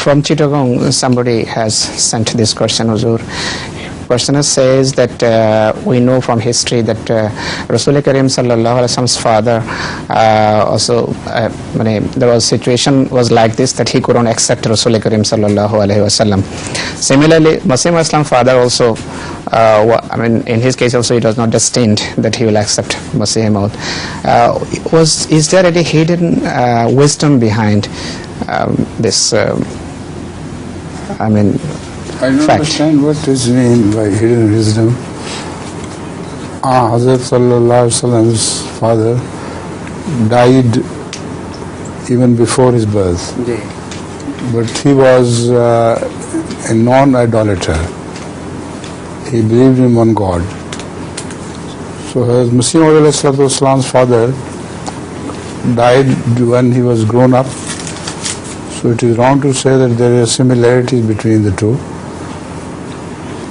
From Chittagong, somebody has sent this question, Huzur. Questioner says that we know from history that Rasul Karim sallallahu alaihi wasallam's father also, there was situation was like this, that he couldn't accept Rasul Karim sallallahu alaihi wasallam. Similarly, Masih Islam's father also, in his case also, it was not destined that he will accept Masih Maud. Is there any hidden wisdom behind this? I don't fact. understand what is meant by hidden wisdom. Hazrat Sallallahu Alaihi Wasallam's father died even before his birth. But he was a non-idolater. He believed in one God. So Hazrat Masih Maud father died when he was grown up. So it is wrong to say that there is a similarity between the two.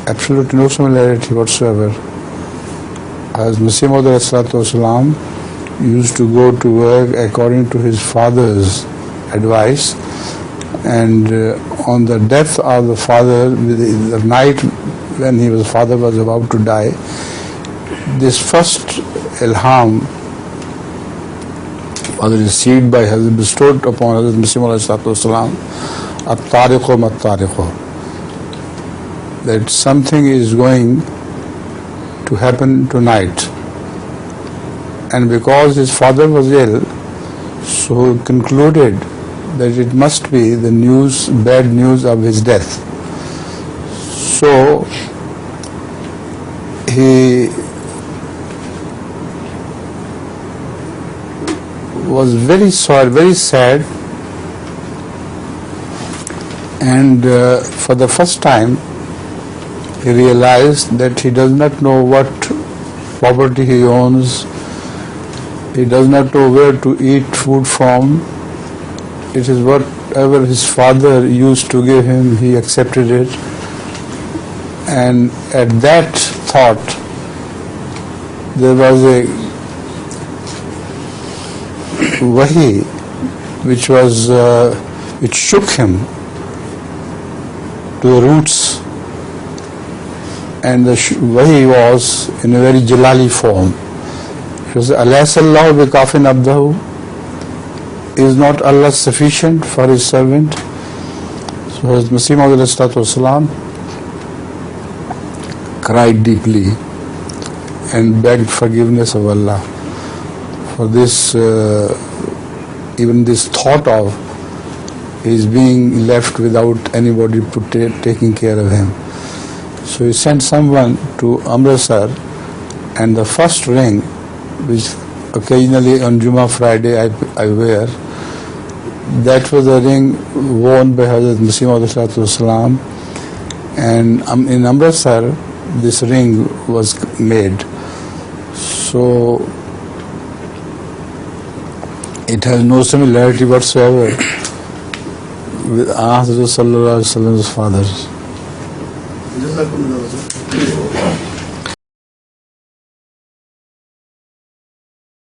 Absolutely no similarity whatsoever. As Masih Maud used to go to work according to his father's advice, and on the death of the father, the night when his father was about to die, this first ilham was received by Hazrat, bestowed upon Hazrat Masih Maud at-tariqo mat-tariqo, that something is going to happen tonight. And because his father was ill, so he concluded that it must be the news, bad news of his death. So he was very sorry, very sad, and for the first time he realized that he does not know what property he owns. He does not know where to eat food from. It is whatever his father used to give him, he accepted it. And at that thought, there was a wahi which shook him to the roots. And the wahi was in a very jalali form. It was, Alaysa Allahu bi kafin abdahu? Is not Allah sufficient for His servant? So Hazrat Masih Maud cried deeply and begged forgiveness of Allah for this, even this thought of his being left without anybody taking care of him. So he sent someone to Amritsar, and the first ring, which occasionally on Jummah Friday I wear, that was a ring worn by Hazrat Masih Maud, and in Amritsar this ring was made. So it has no similarity whatsoever with Hazrat Sallallahu Alaihi Wasallam's father.